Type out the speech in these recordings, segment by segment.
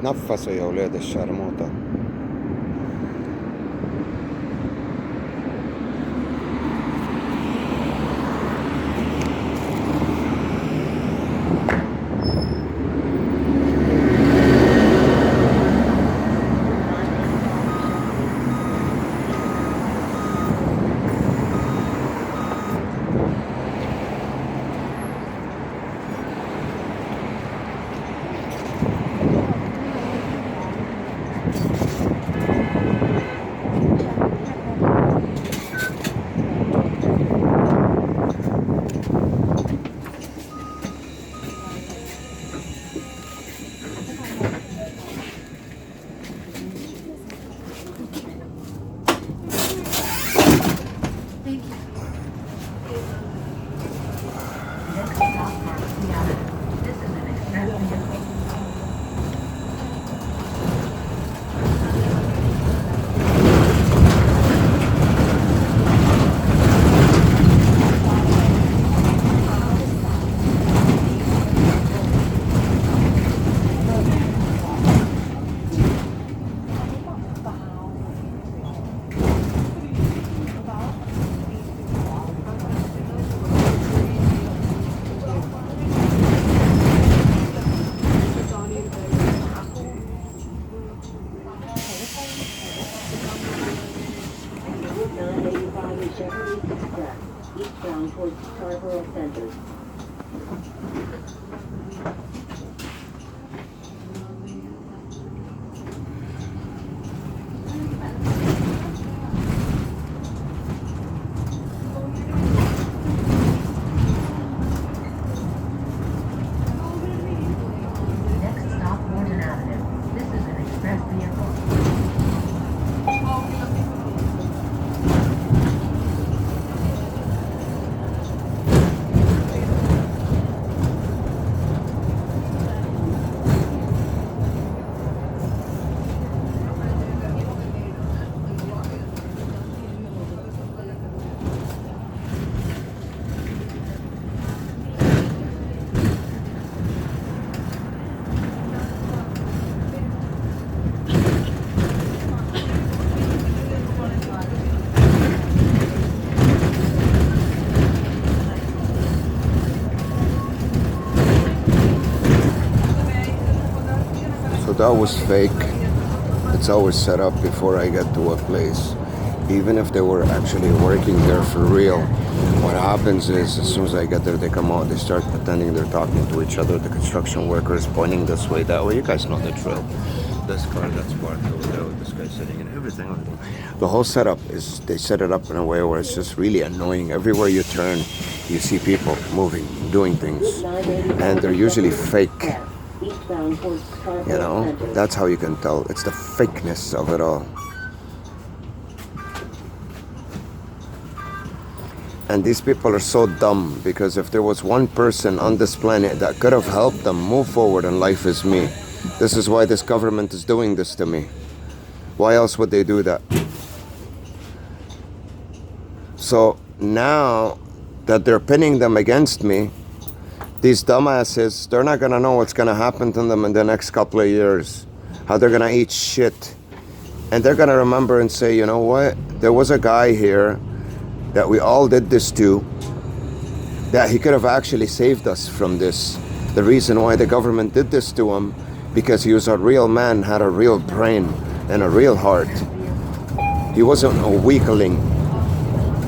نفسوا يا ولاد الشرموطة. Eastbound towards Scarborough Center. Next stop, Morton Avenue. This is an express vehicle. So that was fake. It's always set up before I get to a place. Even if they were actually working there for real, what happens is as soon as I get there, they come out, they start pretending they're talking to each other, the construction workers pointing this way, that way. You guys know the drill. This car that's parked over there with this guy sitting and everything. The whole setup is, they set it up in a way where it's just really annoying. Everywhere you turn, you see people moving, doing things, and they're usually fake. You know, that's how you can tell. It's the fakeness of it all. And these people are so dumb, because if there was one person on this planet that could have helped them move forward in life, is me. This is why this government is doing this to me. Why else would they do that? So now that they're pinning them against me, these dumbasses, they're not gonna know what's gonna happen to them in the next couple of years. How they're gonna eat shit. And they're gonna remember and say, you know what? There was a guy here that we all did this to, that he could have actually saved us from this. The reason why the government did this to him, because he was a real man, had a real brain and a real heart. He wasn't a weakling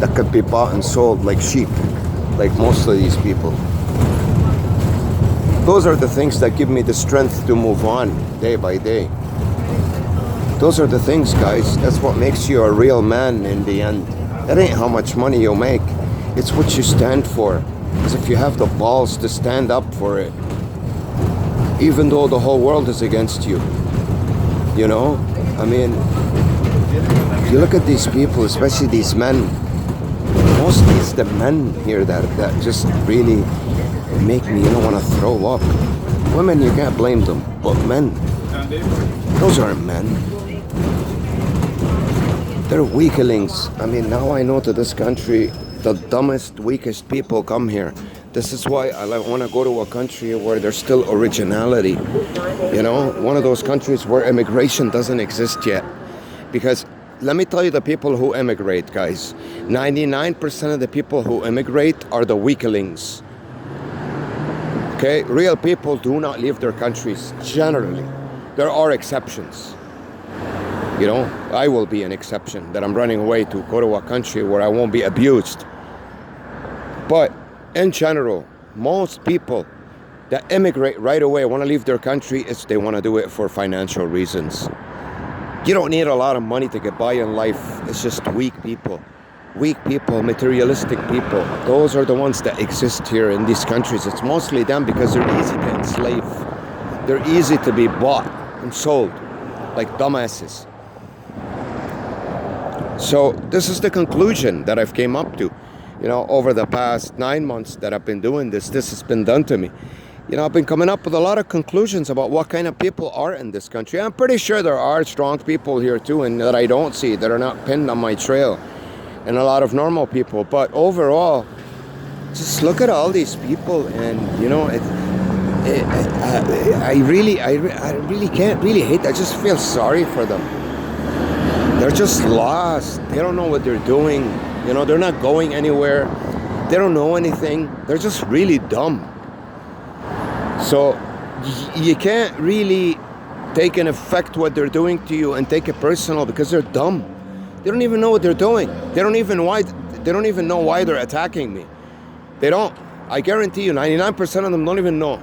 that could be bought and sold like sheep, like most of these people. Those are the things that give me the strength to move on day by day. Those are the things, guys. That's what makes you a real man in the end. It ain't how much money you make. It's what you stand for. Because if you have the balls to stand up for it, even though the whole world is against you, you know? I mean, if you look at these people, especially these men, mostly it's the men here that just really make me, want to throw up. Women, you can't blame them, but men, those aren't men. They're weaklings. I mean, now I know to this country, the dumbest, weakest people come here. This is why I want to go to a country where there's still originality. You know, one of those countries where immigration doesn't exist yet. Because let me tell you, the people who immigrate, guys, 99% of the people who immigrate are the weaklings. Okay, real people do not leave their countries generally. There are exceptions. You know, I will be an exception that I'm running away to go to a country where I won't be abused. But in general, most people that immigrate right away want to leave their country is they want to do it for financial reasons. You don't need a lot of money to get by in life. It's just weak people. Weak people, materialistic people. Those are the ones that exist here in these countries. It's mostly them because they're easy to enslave. They're easy to be bought and sold like dumbasses. So this is the conclusion that I've came up to. You know, over the past 9 months that I've been doing this has been done to me. You know, I've been coming up with a lot of conclusions about what kind of people are in this country. I'm pretty sure there are strong people here too, and that I don't see, that are not pinned on my trail, and a lot of normal people. But overall, just look at all these people, and you know, I really can't really hate. I just feel sorry for them. They're just lost. They don't know what they're doing. You know, they're not going anywhere. They don't know anything. They're just really dumb. So you can't really take an effect what they're doing to you and take it personal because they're dumb. They don't even know what they're doing. They don't even know why they're attacking me. They don't. I guarantee you 99% of them don't even know.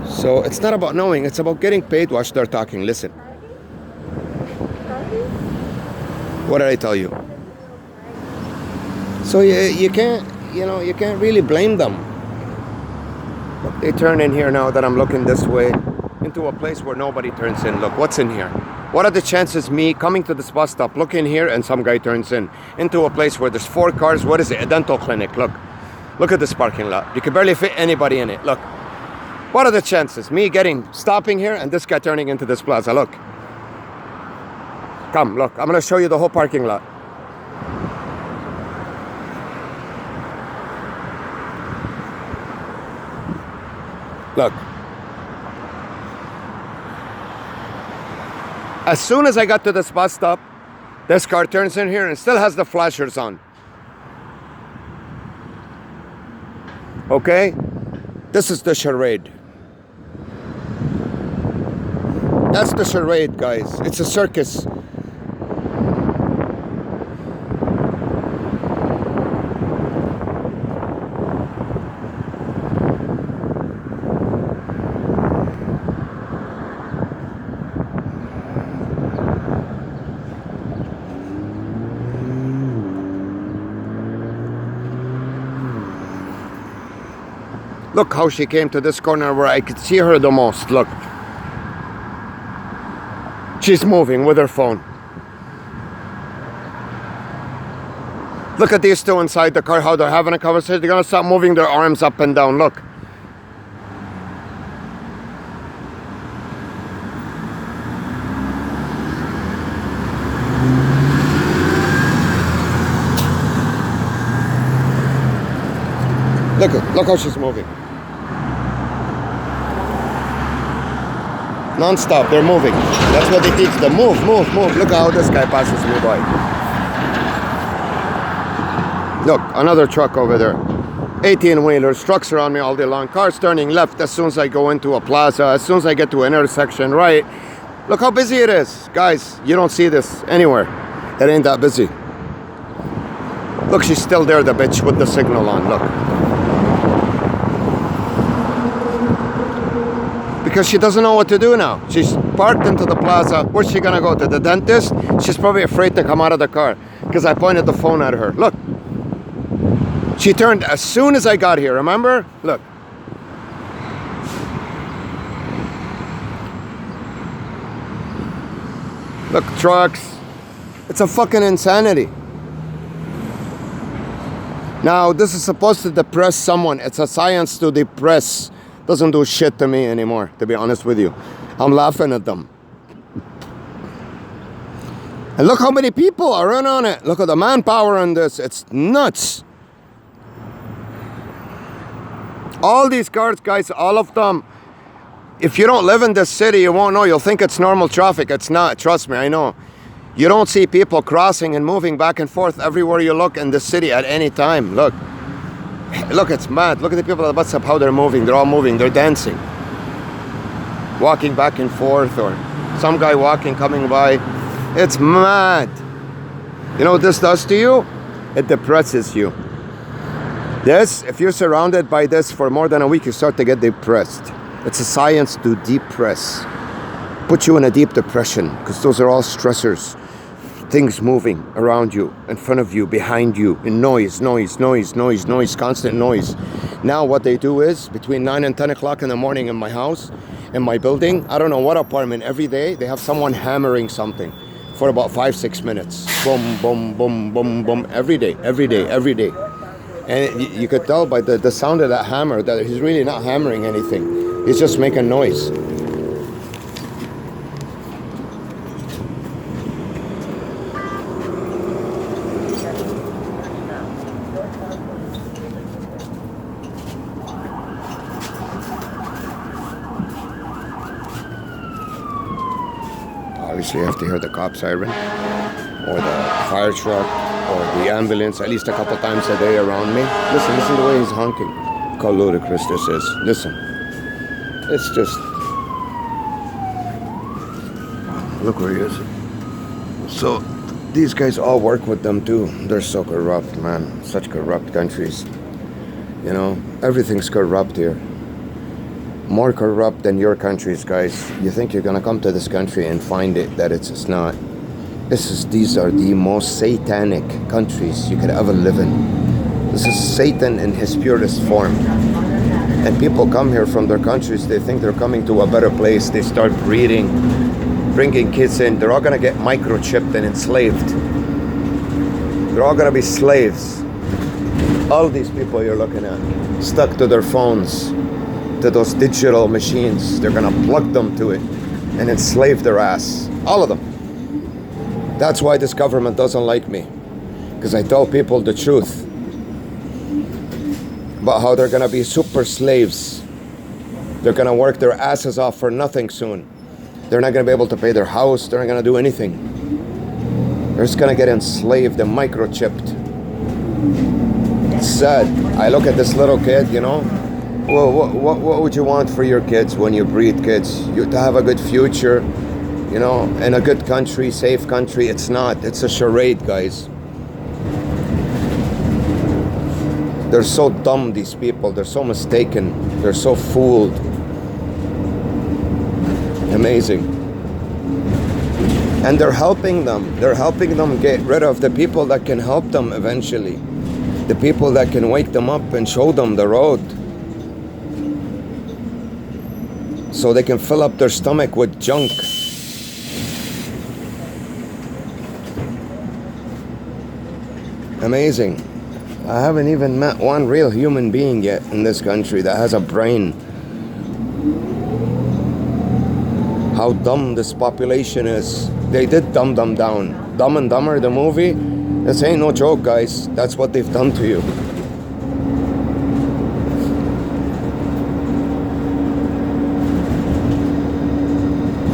So it's not about knowing, it's about getting paid. Watch, they're talking. Listen. What did I tell you? So you can't really blame them. They turn in here now that I'm looking this way into a place where nobody turns in. Look, what's in here? What are the chances me coming to this bus stop, looking here, and some guy turns in into a place where there's 4 cars? What is it? A dental clinic. Look at this parking lot. You can barely fit anybody in it. Look. What are the chances me stopping here and this guy turning into this plaza? Look. Come, look. I'm going to show you the whole parking lot. Look. As soon as I got to this bus stop, this car turns in here and still has the flashers on. Okay? This is the charade. That's the charade, guys. It's a circus. Look how she came to this corner where I could see her the most. Look. She's moving with her phone. Look at these two inside the car, how they're having a conversation. They're gonna start moving their arms up and down. Look. Look how she's moving. Non-stop, they're moving. That's what they teach them. Move. Look how this guy passes me by. Look, another truck over there. 18-wheelers, trucks around me all day long. Cars turning left as soon as I go into a plaza, as soon as I get to an intersection, right. Look how busy it is. Guys, you don't see this anywhere. It ain't that busy. Look, she's still there, the bitch, with the signal on. Look. Because she doesn't know what to do now. She's parked into the plaza. Where's she gonna go? To the dentist? She's probably afraid to come out of the car because I pointed the phone at her. Look. She turned as soon as I got here, remember? Look. Look, trucks. It's a fucking insanity. Now, this is supposed to depress someone. It's a science to depress. Doesn't do shit to me anymore, to be honest with you. I'm laughing at them. And look how many people are in on it. Look at the manpower on this. It's nuts. All these cars, guys, all of them. If you don't live in this city, you won't know. You'll think it's normal traffic. It's not. Trust me, I know. You don't see people crossing and moving back and forth everywhere you look in the city at any time. Look. Look, it's mad. Look at the people at the bus stop, how they're moving. They're all moving. They're dancing. Walking back and forth, or some guy walking, coming by. It's mad. You know what this does to you? It depresses you. This, if you're surrounded by this for more than a week, you start to get depressed. It's a science to depress. Put you in a deep depression, because those are all stressors. Things moving around you, in front of you, behind you, and noise, constant noise. Now what they do is, between 9 and 10 o'clock in the morning in my house, in my building, I don't know what apartment, every day, they have someone hammering something for about 5-6 minutes. Boom, boom, boom, boom, boom, every day. And you could tell by the sound of that hammer that he's really not hammering anything. He's just making noise. Obviously, you have to hear the cop siren, or the fire truck, or the ambulance at least a couple times a day around me. Listen to the way he's honking. Look how ludicrous this is. Listen. It's just... Look where he is. So, these guys all work with them too. They're so corrupt, man. Such corrupt countries. You know, everything's corrupt here. More corrupt than your countries, guys. You think you're gonna come to this country and find it that it's not. These are the most satanic countries you could ever live in. This is Satan in his purest form. And people come here from their countries, they think they're coming to a better place. They start breeding, bringing kids in. They're all gonna get microchipped and enslaved. They're all gonna be slaves. All these people you're looking at, stuck to their phones, to those digital machines. They're gonna plug them to it and enslave their ass. All of them. That's why this government doesn't like me. Because I tell people the truth about how they're gonna be super slaves. They're gonna work their asses off for nothing soon. They're not gonna be able to pay their house. They're not gonna do anything. They're just gonna get enslaved and microchipped. It's sad. I look at this little kid, you know. Well, what would you want for your kids when you breed kids? To have a good future, you know, in a good country, safe country. It's not. It's a charade, guys. They're so dumb, these people. They're so mistaken. They're so fooled. Amazing. And they're helping them. They're helping them get rid of the people that can help them eventually. The people that can wake them up and show them the road. So they can fill up their stomach with junk. Amazing. I haven't even met one real human being yet in this country that has a brain. How dumb this population is. They did dumb them down. Dumb and Dumber, the movie, this ain't no joke, guys. That's what they've done to you.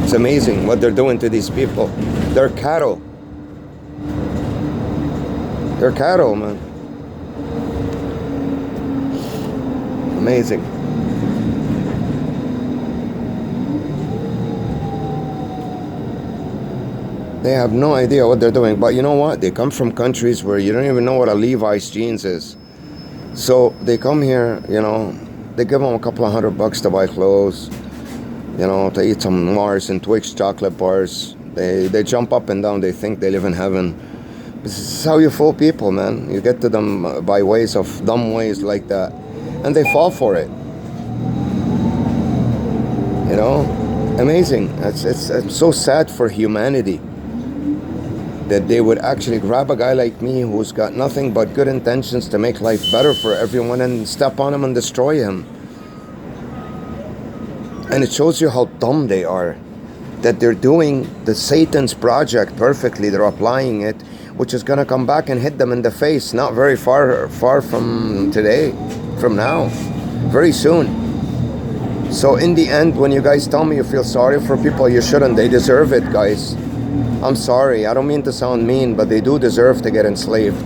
It's amazing what they're doing to these people. They're cattle. They're cattle, man. Amazing. They have no idea what they're doing. But you know what? They come from countries where you don't even know what a Levi's jeans is. So they come here, you know, they give them a couple of $100 to buy clothes, you know, to eat some Mars and Twix chocolate bars. They jump up and down. They think they live in heaven. This is how you fool people, man. You get to them by ways of dumb ways like that. And they fall for it. You know? Amazing. It's so sad for humanity that they would actually grab a guy like me who's got nothing but good intentions to make life better for everyone and step on him and destroy him. And it shows you how dumb they are. That they're doing the Satan's project perfectly. They're applying it, which is going to come back and hit them in the face not very far from today, from now. very soon. So in the end, when you guys tell me you feel sorry for people, you shouldn't. They deserve it, guys. I'm sorry. I don't mean to sound mean, but they do deserve to get enslaved.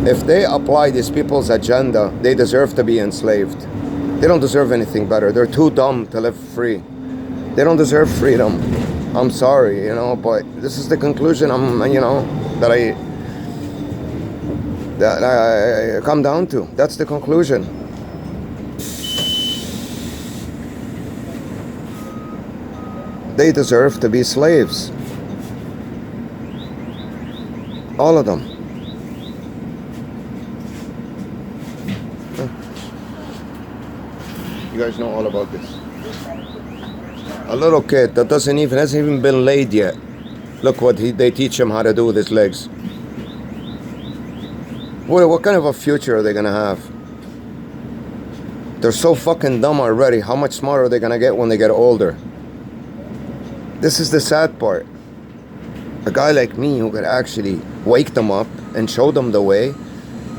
If they apply these people's agenda, they deserve to be enslaved. They don't deserve anything better. They're too dumb to live free. They don't deserve freedom. I'm sorry, you know, but this is the conclusion that I come down to. That's the conclusion. They deserve to be slaves. All of them. You guys know all about this. A little kid that hasn't even been laid yet. Look what they teach him how to do with his legs. What kind of a future are they gonna have? They're so fucking dumb already. How much smarter are they gonna get when they get older? This is the sad part. A guy like me who could actually wake them up and show them the way,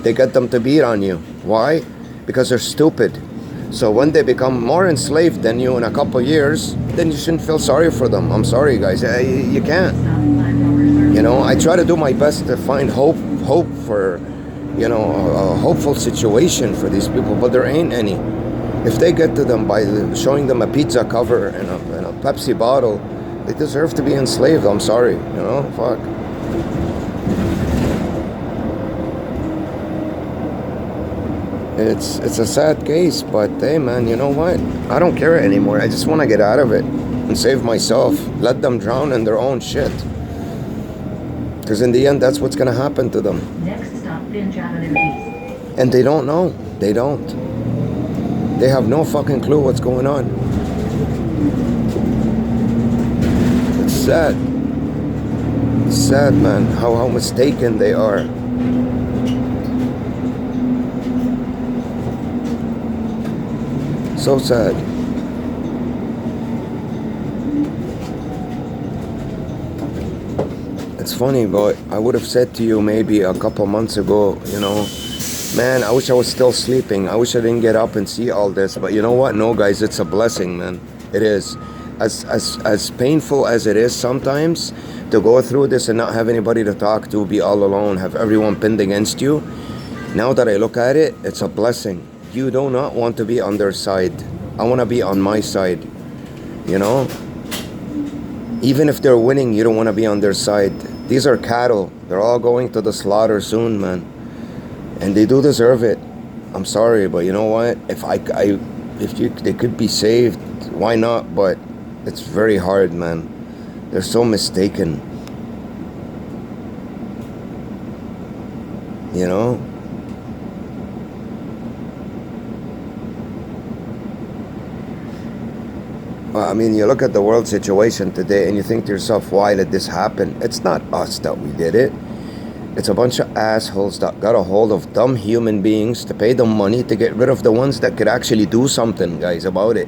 they get them to beat on you. Why? Because they're stupid. So when they become more enslaved than you in a couple years, then you shouldn't feel sorry for them. I'm sorry, guys. You can't. You know, I try to do my best to find hope for, you know, a hopeful situation for these people, but there ain't any. If they get to them by showing them a pizza cover and a Pepsi bottle, they deserve to be enslaved. I'm sorry, you know, fuck. It's a sad case, but hey man, you know what? I don't care anymore. I just want to get out of it and save myself. Let them drown in their own shit. Because in the end, that's what's going to happen to them. Next stop, Finch Avenue East. And they don't know. They don't. They have no fucking clue what's going on. It's sad. It's sad, man, how mistaken they are. So sad. It's funny, but I would have said to you maybe a couple months ago, you know, man, I wish I was still sleeping. I wish I didn't get up and see all this. But you know what? No, guys, it's a blessing, man. It is. As painful as it is sometimes to go through this and not have anybody to talk to, be all alone, have everyone pinned against you. Now that I look at it, it's a blessing. You do not want to be on their side. I want to be on my side. You know? Even if they're winning, you don't want to be on their side. These are cattle. They're all going to the slaughter soon, man. And they do deserve it. I'm sorry, but you know what? They could be saved, why not? But it's very hard, man. They're so mistaken. You know? I mean, you look at the world situation today and you think to yourself, why did this happen? It's not us that we did it. It's a bunch of assholes that got a hold of dumb human beings to pay them money to get rid of the ones that could actually do something, guys, about it.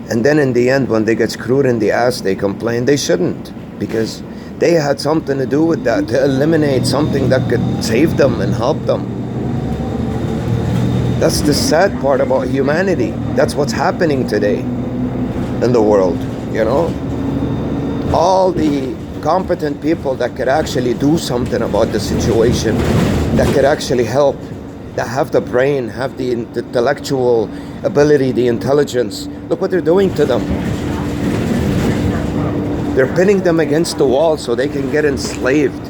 And then in the end, when they get screwed in the ass, they complain. They shouldn't, because they had something to do with that, to eliminate something that could save them and help them. That's the sad part about humanity. That's what's happening today in the world, you know? All the competent people that could actually do something about the situation, that could actually help, that have the brain, have the intellectual ability, the intelligence. Look what they're doing to them. They're pinning them against the wall so they can get enslaved.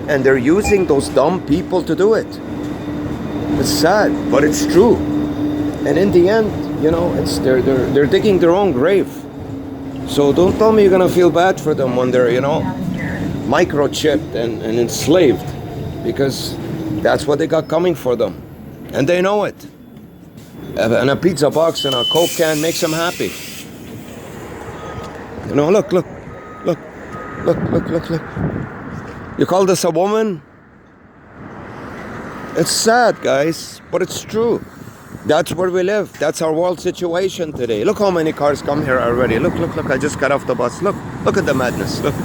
And they're using those dumb people to do it. It's sad, but it's true. And in the end, you know, they're digging their own grave. So don't tell me you're gonna feel bad for them when they're, you know, microchipped and enslaved, because that's what they got coming for them, and they know it. And a pizza box and a Coke can makes them happy. You know, look. You call this a woman? It's sad, guys, but it's true. That's where we live. That's our world situation today. Look how many cars come here already. Look. I just got off the bus. Look at the madness. Look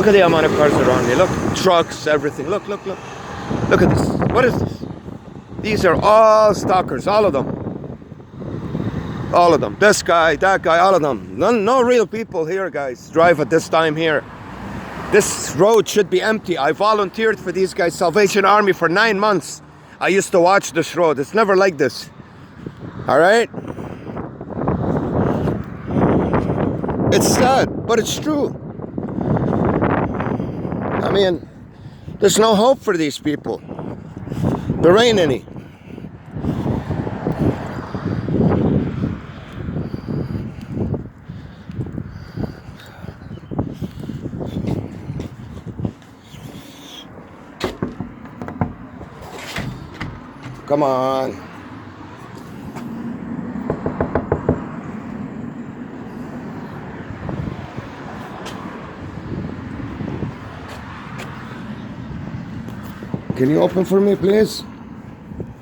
at the amount of cars around me. Look, trucks, everything. Look. Look at this. What is this? These are all stalkers, all of them. All of them. This guy, that guy, all of them. No real people here, guys. Drive at this time here. This road should be empty. I volunteered for these guys, Salvation Army, for 9 months. I used to watch this road. It's never like this. All right? It's sad, but it's true. I mean, there's no hope for these people. There ain't any. Come on. Can you open for me, please?